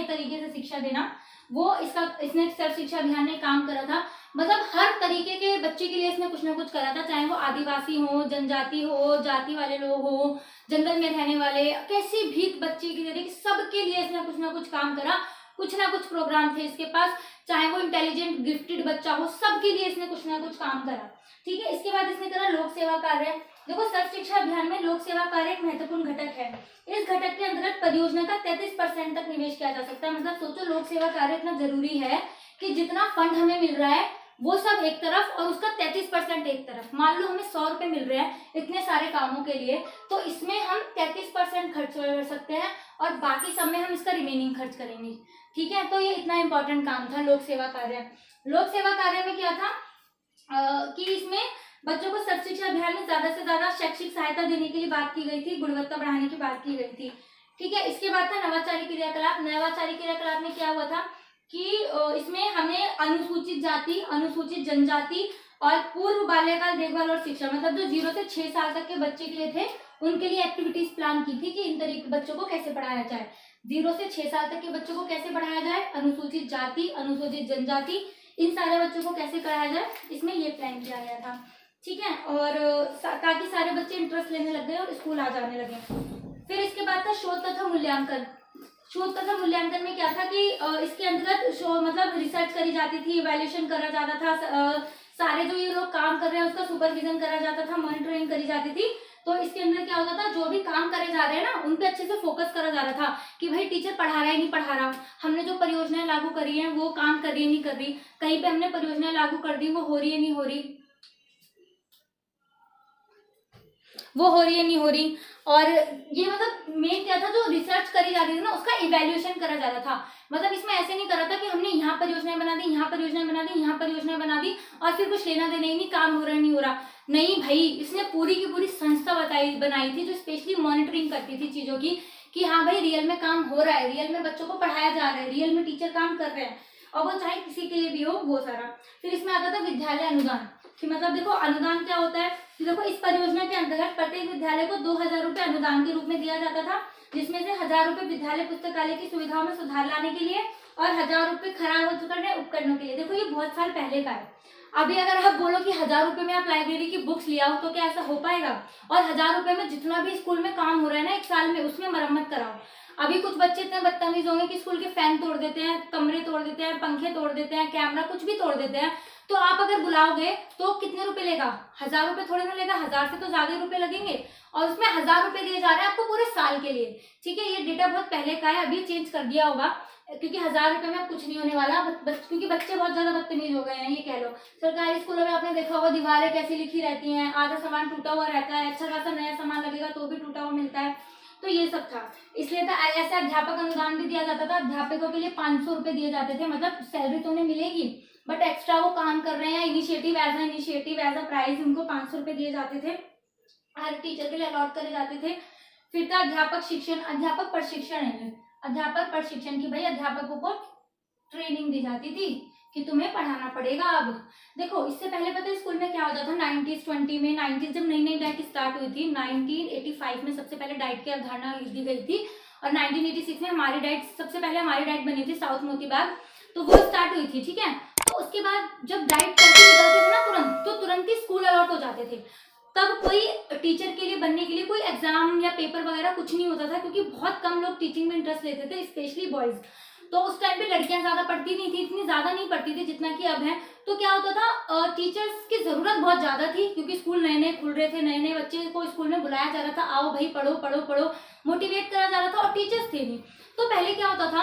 तरीके से शिक्षा देना, वो इसने सर्व शिक्षा अभियान ने काम करा था। मतलब हर तरीके के बच्चे के लिए इसने कुछ ना कुछ करा था, चाहे वो आदिवासी हो, जनजाति हो, जाति वाले लोग हो, जंगल में रहने वाले, किसी भी बच्चे के लिए, सबके लिए इसने कुछ ना कुछ काम करा, कुछ ना कुछ प्रोग्राम थे इसके पास, चाहे वो इंटेलिजेंट गिफ्टेड बच्चा हो, सबके लिए इसने कुछ ना कुछ काम करा। ठीक है, इसके बाद इसने करा लोक सेवा कार्य। देखो सर्व शिक्षा अभियान में लोक सेवा कार्य एक महत्वपूर्ण घटक है। इस घटक के अंतर्गत परियोजना का 33% तक निवेश किया जा सकता है। मतलब सोचो लोक सेवा कार्य इतना जरूरी है कि जितना फंड हमें मिल रहा है वो सब एक तरफ और उसका 33% एक तरफ। मान लो हमें 100 रुपए मिल रहे हैं इतने सारे कामों के लिए, तो इसमें हम 33% खर्च कर सकते हैं और बाकी सब में हम इसका रिमेनिंग खर्च करेंगे। ठीक है, तो ये इतना इंपॉर्टेंट काम था लोक सेवा कार्य। लोक सेवा कार्य में क्या था कि इसमें बच्चों को सर्व शिक्षा अभियान में ज्यादा से ज्यादा शैक्षिक सहायता देने के लिए बात की गई थी, गुणवत्ता बढ़ाने की बात की गई थी। ठीक है, इसके बाद था नवाचारी क्रियाकलाप। नवाचारी क्रियाकलाप में क्या हुआ था कि इसमें हमें अनुसूचित जाति, अनुसूचित जनजाति और पूर्व बाल्यकाल देखभाल और शिक्षा, मतलब जो 0 से 6 साल तक के बच्चे के लिए थे उनके लिए एक्टिविटीज प्लान की थी कि इन तरीके बच्चों को कैसे पढ़ाया जाए। 0 से 6 साल तक के बच्चों को कैसे पढ़ाया जाए, अनुसूचित जाति, अनुसूचित जनजाति, इन सारे बच्चों को कैसे पढ़ाया जाए, इसमें ये प्लान किया गया था। ठीक है, और ताकि सारे बच्चे इंटरेस्ट लेने लग गए और स्कूल आ जाने लगे। फिर इसके बाद था शोध तथा मूल्यांकन। शोध तथा मूल्यांकन में क्या था कि इसके अंतर्गत मतलब रिसर्च करी जाती थी, इवैल्यूएशन करा जाता था, सारे जो ये लोग काम कर रहे हैं उसका सुपरविजन करा जाता था, मॉनिटरिंग करी जाती थी। तो इसके अंदर क्या होता था, जो भी काम करे जा रहे हैं ना उन पे अच्छे से फोकस करा जा रहा था कि भाई टीचर पढ़ा रहा है नहीं पढ़ा रहा, हमने जो परियोजनाएं लागू करी हैं वो काम कर रही है नहीं कर रही, कहीं पे हमने परियोजनाएं लागू कर दी वो हो रही है नहीं हो रही, वो हो रही है नहीं हो रही। और ये मतलब मेन क्या था, जो रिसर्च करी जा रही थी ना उसका इवैल्यूएशन करा जा रहा था। मतलब इसमें ऐसे नहीं करा था कि हमने यहाँ पर योजनाएं बना दी, यहाँ पर योजनाएं बना दी, यहाँ पर योजनाएं बना दी और फिर कुछ लेना देना ही नहीं, काम हो रहा है नहीं हो रहा। नहीं भाई, इसने पूरी की पूरी संस्था बनाई थी जो स्पेशली मॉनिटरिंग करती थी चीजों की, कि हाँ भाई रियल में काम हो रहा है, रियल में बच्चों को पढ़ाया जा रहा है, रियल में टीचर काम कर रहे हैं, और वो चाहे किसी के लिए भी हो वो सारा। फिर इसमें आता था विद्यालय अनुदान, कि मतलब देखो अनुदान क्या होता है कि देखो इस परियोजना के अंतर्गत प्रत्येक विद्यालय को 2000 रुपए अनुदान के रूप में दिया जाता था, जिसमें से 1000 रुपए विद्यालय पुस्तकालय की सुविधाओं में सुधार लाने के लिए और 1000 रुपए खराब हो चुके उपकरणों के लिए। देखो ये बहुत साल पहले का है। अभी अगर आप बोलो कि 1000 रुपए में आप लाइब्रेरी की बुक्स ले आओ तो क्या ऐसा हो पाएगा? और 1000 रुपए में जितना भी स्कूल में काम हो रहा है ना एक साल में, उसमें मरम्मत कराओ। अभी कुछ बच्चे इतने बदतमीज होंगे कि स्कूल के फैन तोड़ देते हैं, कमरे तोड़ देते हैं, पंखे तोड़ देते हैं, कैमरा कुछ भी तोड़ देते हैं। तो आप अगर बुलाओगे तो कितने रुपए लेगा? 1000 रुपए थोड़े ना लेगा, 1000 से तो ज्यादा रुपए लगेंगे। और उसमें 1000 रुपए दिए जा रहे हैं आपको पूरे साल के लिए। ठीक है, ये डेटा बहुत पहले का है, अभी चेंज कर दिया होगा, क्योंकि 1000 रुपए में अब कुछ नहीं होने वाला, क्योंकि बच्चे बहुत ज्यादा बदतमीज हो गए हैं, ये कह लो। सरकारी स्कूलों में आपने देखा होगा दीवारें कैसी लिखी रहती हैं, आधा सामान टूटा हुआ रहता है, अच्छा खासा नया सामान लगेगा तो भी टूटा हुआ मिलता है। तो ये सब था, इसलिए था ऐसे अध्यापक अनुदान भी दिया जाता था। अध्यापकों के लिए 500 रुपए दिए जाते थे, मतलब सैलरी तो उन्हें मिलेगी बट एक्स्ट्रा वो काम कर रहे हैं, इनिशिएटिव एज अ प्राइज उनको 500 रुपए दिए जाते थे, हर टीचर के लिए अलॉट करे जाते थे। फिर था अध्यापक शिक्षण, अध्यापक प्रशिक्षण है, अध्यापक प्रशिक्षण की भाई अध्यापकों को ट्रेनिंग दी जाती थी कि तुम्हें पढ़ाना पड़ेगा। अब देखो इससे पहले पता है स्कूल में क्या होता था, 90s में 90s जब नई नई डाइट स्टार्ट हुई थी, 1985 में सबसे पहले डाइट की अवधारणा दी गई थी, और 1986 में हमारी डाइट बनी थी साउथ मोतीबाग, तो वो स्टार्ट हुई थी। ठीक है, तो उसके बाद जब डाइट करके निकलते थे ना तुरंत ही स्कूल अलॉट हो जाते थे। तब कोई टीचर के लिए बनने के लिए कोई एग्जाम या पेपर वगैरह कुछ नहीं होता था, क्योंकि बहुत कम लोग टीचिंग में इंटरेस्ट लेते थे, स्पेशली बॉयज। तो उस टाइम पे लड़कियां ज्यादा पढ़ती नहीं थी, इतनी ज्यादा नहीं पढ़ती थी जितना कि अब है। तो क्या होता था, टीचर्स की जरूरत बहुत ज्यादा थी, क्योंकि स्कूल नए नए खुल रहे थे, नए नए बच्चे को स्कूल में बुलाया जा रहा था, आओ भाई पढ़ो पढ़ो पढ़ो, मोटिवेट करा जा रहा था, और टीचर्स थे नहीं। तो पहले क्या होता था,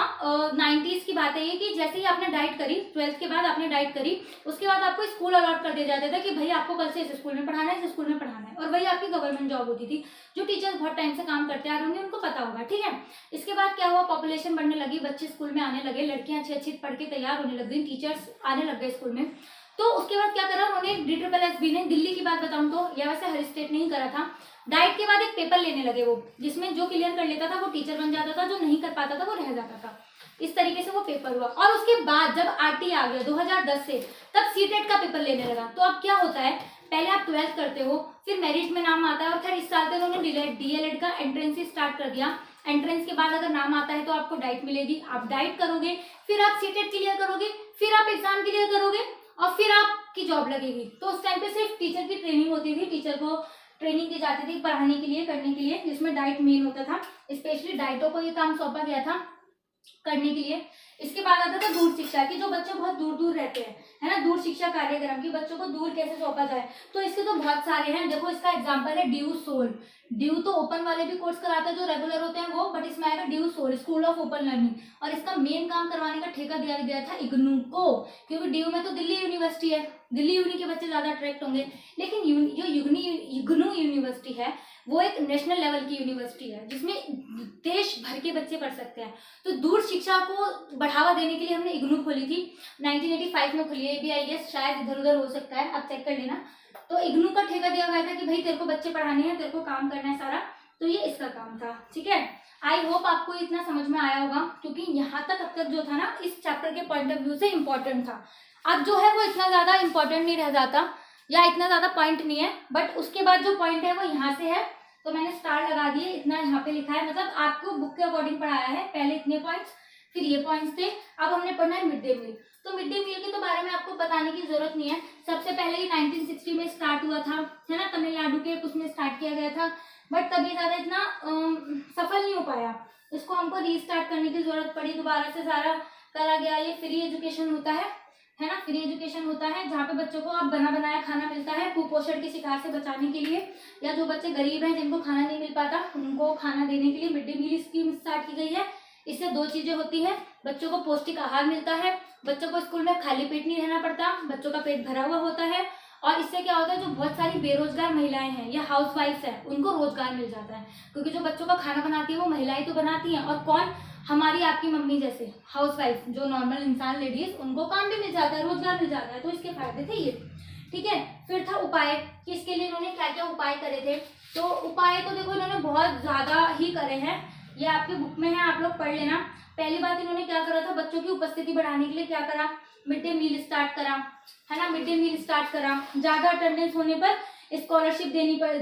90s की बात है ये, कि जैसे ही आपने डाइट करी, 12th के बाद आपने डाइट करी, उसके बाद आपको स्कूल अलॉट कर दिया जाता था कि भाई आपको कल से इस स्कूल में पढ़ाना है, इस स्कूल में पढ़ाना है, और वही आपकी गवर्नमेंट जॉब होती थी। जो टीचर्स बहुत टाइम से काम करते आ रहे होंगे उनको पता होगा। ठीक है, इसके बाद क्या हुआ, पॉपुलेशन बढ़ने लगी, बच्चे स्कूल में आने लगे, लड़कियां अच्छी पढ़ के तैयार होने लग गई, टीचर्स आने लग गए स्कूल में। तो उसके बाद क्या करा उन्होंने, DSSB ने, दिल्ली की बात बताऊं तो, या वैसे हर स्टेट ने ही करा था, डाइट के बाद एक पेपर लेने लगे वो, जिसमें जो क्लियर कर लेता था वो टीचर बन जाता था, जो नहीं कर पाता था वो रह जाता था। इस तरीके से वो पेपर हुआ। और उसके बाद जब RT आ गया 2010 से, तब CTET का पेपर लेने लगा। तो अब क्या होता है, पहले आप 12th करते हो, फिर मेरिट में नाम आता है, और खैर इस साल तक उन्होंने DLED का एंट्रेंस ही स्टार्ट कर दिया। एंट्रेंस के बाद अगर नाम आता है तो आपको डाइट मिलेगी, आप डाइट करोगे, फिर आप CTET क्लियर करोगे, फिर आप एग्जाम क्लियर करोगे, और फिर आपकी जॉब लगेगी। तो उस टाइम पे सिर्फ टीचर की ट्रेनिंग होती थी, टीचर को ट्रेनिंग दी जाती थी पढ़ाने के लिए, करने के लिए, जिसमें डाइट मेन होता था। स्पेशली डाइटों को ये काम सौंपा गया था करने के लिए। इसके बाद आता था दूर शिक्षा की, जो बच्चे बहुत दूर दूर रहते हैं, है ना, दूर शिक्षा कार्यक्रम की, बच्चों को दूर कैसे सौंपा जाए। तो इसके तो बहुत सारे हैं। देखो इसका एग्जांपल है ड्यू सोल। ड्यू तो ओपन वाले भी कोर्स कराते हैं जो रेगुलर होते हैं वो, बट इसमें आएगा DU SOL, school of open learning, और इसका मेन काम करवाने का ठेका दिया गया था इग्नू को, क्योंकि ड्यू में तो दिल्ली यूनिवर्सिटी है, दिल्ली यूनि के बच्चे ज्यादा अट्रैक्ट होंगे। लेकिन जो इग्नू यूनिवर्सिटी है वो एक नेशनल लेवल की यूनिवर्सिटी है, जिसमें देश भर के बच्चे पढ़ सकते हैं। तो दूर शिक्षा को बढ़ावा देने के लिए हमने इग्नू खोली थी, 1985 में खुली है, ABIS शायद इधर उधर हो सकता है, आप चेक कर लेना। तो इग्नू का ठेका दिया गया था कि भाई तेरे को बच्चे पढ़ाने हैं, तेरे को काम करना है सारा, तो ये इसका काम था। ठीक है, आई होप आपको इतना समझ में आया होगा, क्योंकि यहाँ तक अब तक जो था ना इस चैप्टर के पॉइंट ऑफ व्यू से इम्पोर्टेंट था। अब जो है वो इतना ज्यादा इम्पोर्टेंट नहीं रह जाता, या इतना ज्यादा पॉइंट नहीं है, बट उसके बाद जो पॉइंट है वो यहाँ से है, तो मैंने स्टार लगा दिए, इतना यहाँ पे लिखा है, मतलब आपको बुक के अकॉर्डिंग पढ़ाया है। पहले इतने पॉइंट्स, फिर ये पॉइंट्स थे। अब हमने पढ़ना है मिड डे मील। तो मिड डे मील के तो बारे में आपको बताने की जरूरत नहीं है, सबसे पहले ये 1960 में स्टार्ट हुआ था, है ना, तमिलनाडु के कुछ में स्टार्ट किया गया था, बट तभी ज्यादा इतना सफल नहीं हो पाया, इसको हमको रीस्टार्ट करने की जरूरत पड़ी, दोबारा से सारा करा गया। ये फ्री एजुकेशन होता है ना, फ्री एजुकेशन होता है जहाँ पे बच्चों को अब बना बनाया खाना मिलता है, कुपोषण की शिकार से बचाने के लिए, या जो बच्चे गरीब हैं जिनको खाना नहीं मिल पाता उनको खाना देने के लिए mid day meal scheme start की गई है। इससे दो चीजें होती है, बच्चों को पौष्टिक आहार मिलता है, बच्चों को स्कूल में खाली पेट नहीं रहना पड़ता, बच्चों का पेट भरा हुआ होता है, और इससे क्या होता है, जो बहुत सारी बेरोजगार महिलाएं हैं या हाउस वाइफ्स हैं उनको रोजगार मिल जाता है, क्योंकि जो बच्चों का खाना बनाती है वो महिलाएं तो बनाती हैं, और कौन, हमारी आपकी मम्मी जैसे हाउस वाइफ, जो नॉर्मल इंसान लेडीज, उनको काम भी मिल जाता है, रोजगार मिल जाता है। तो इसके फायदे थे ये, ठीक है। फिर था उपाय, कि इसके लिए इन्होंने क्या क्या उपाय करे थे। तो उपाय तो देखो इन्होंने बहुत ज्यादा ही करे हैं, ये आपके बुक में है, आप लोग पढ़ लेना। पहली बात इन्होंने क्या करा था, बच्चों की उपस्थिति बढ़ाने के लिए क्या करा, मिड डे मील स्टार्ट करा, है ना, मिड डे मील स्टार्ट करा। ज्यादा अटेंडेंस होने पर स्कॉलरशिप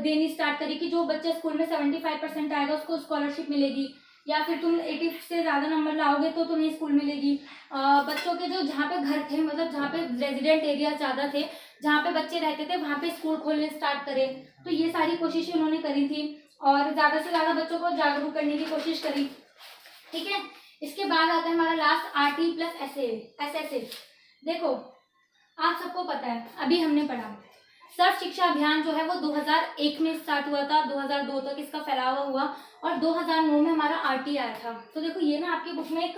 देनी स्टार्ट करी, कि जो बच्चा स्कूल में 75% आएगा उसको स्कॉलरशिप मिलेगी, या फिर तुम 80 से ज्यादा नंबर लाओगे तो तुम्हें स्कूल मिलेगी। बच्चों के जो जहाँ पे घर थे, मतलब जहाँ पे रेजिडेंट एरिया ज्यादा थे, जहाँ पे बच्चे रहते थे, वहाँ पे स्कूल खोलने स्टार्ट करे। तो ये सारी कोशिशें उन्होंने करी थी, और ज्यादा से ज्यादा बच्चों को जागरूक करने की कोशिश करी, ठीक है। इसके बाद आता है हमारा लास्ट RT+SSA। देखो आप सबको पता है, अभी हमने पढ़ा, सर्व शिक्षा अभियान जो है वो 2001 में स्टार्ट हुआ था, 2002 तक इसका फैलावा हुआ, और 2009 में हमारा RT आया था। तो देखो ये ना आपकी बुक में एक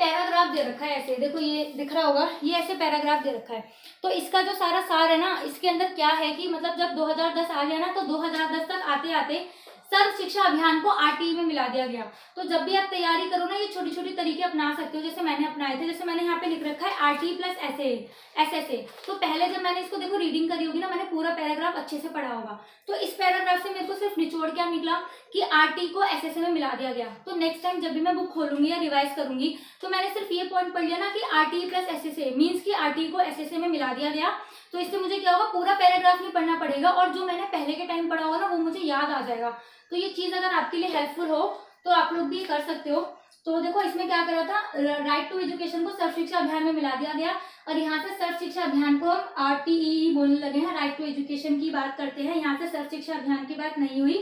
पैराग्राफ दे रखा है, ऐसे देखो ये दिख रहा होगा, ये ऐसे पैराग्राफ दे रखा है। तो इसका जो सारा सार है ना, इसके अंदर क्या है कि मतलब जब 2010 आ गया ना, तो 2010 तक आते आते सर्व शिक्षा अभियान को RT में मिला दिया गया। तो जब भी आप तैयारी करो ना, ये छोटी छोटी तरीके अपना सकते हो, जैसे मैंने अपनाए थे। जैसे मैंने यहाँ पे लिख रखा है RT+SSA। तो पहले जब मैंने इसको देखो रीडिंग करी होगी ना, मैंने पूरा पैराग्राफ अच्छे से पढ़ा होगा। तो इस पैराग्राफ से मेरे को सिर्फ निचोड़ क्या निकला कि RT को SSA में मिला दिया गया। तो नेक्स्ट टाइम जब भी मैं बुक खोलूंगी या रिवाइज करूंगी, तो मैंने सिर्फ ये पॉइंट पढ़ लिया ना कि RT+SSA मीन्स कि RT को SSA में मिला दिया गया। तो इससे मुझे क्या होगा, पूरा पैराग्राफ नहीं पढ़ना पड़ेगा, और जो मैंने पहले के टाइम पढ़ा होगा ना वो मुझे याद आ जाएगा। तो ये चीज अगर आपके लिए हेल्पफुल हो तो आप लोग भी कर सकते हो। तो देखो इसमें क्या करा था, राइट टू एजुकेशन को सर्व शिक्षा अभियान में मिला दिया गया, और यहाँ से सर्व शिक्षा अभियान को हम RTE बोलने लगे हैं, राइट टू एजुकेशन की बात करते हैं। यहाँ से सर्व शिक्षा अभियान की बात नहीं हुई।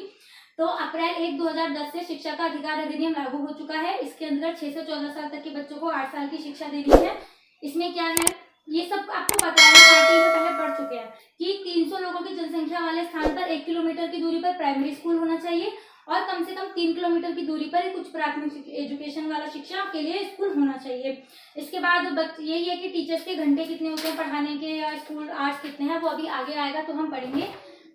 तो अप्रैल 1, 2010 से शिक्षा का अधिकार अधिनियम लागू हो चुका है। इसके अंदर 6 से 14 साल तक के बच्चों को 8 साल की शिक्षा देनी है। इसमें क्या है, ये सब आपको पता है, RT में पहले पढ़ चुके हैं कि 300 लोगों की जनसंख्या वाले स्थान पर 1 किलोमीटर की दूरी पर प्राइमरी स्कूल होना चाहिए, और कम से कम 3 किलोमीटर की दूरी पर एक उच्च प्राथमिक एजुकेशन वाला शिक्षा के लिए स्कूल होना चाहिए। इसके बाद यही है कि टीचर्स के घंटे कितने होते हैं पढ़ाने के, या स्कूल आवर्स कितने हैं, वो अभी आगे आएगा तो हम पढ़ेंगे।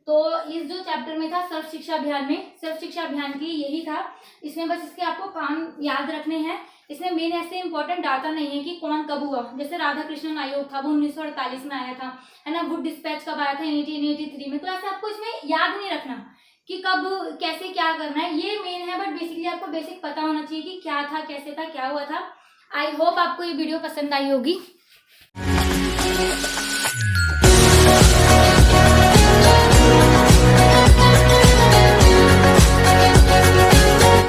तो इस जो चैप्टर में था सर्व शिक्षा अभियान में, सर्व शिक्षा अभियान की यही था। इसमें बस इसके आपको काम याद रखने हैं। इसमें मेन ऐसे इंपॉर्टेंट डाटा नहीं है कि कौन कब हुआ। जैसे राधा कृष्णन आयोग था, वो 1948 में आया था, है ना। वुड डिस्पैच कब आया था, 1883 में। तो ऐसे आपको इसमें याद नहीं रखना कि कब कैसे क्या करना है, ये मेन है, बट बेसिकली आपको बेसिक पता होना चाहिए कि क्या था, कैसे था, क्या हुआ था। आई होप आपको ये वीडियो पसंद आई होगी।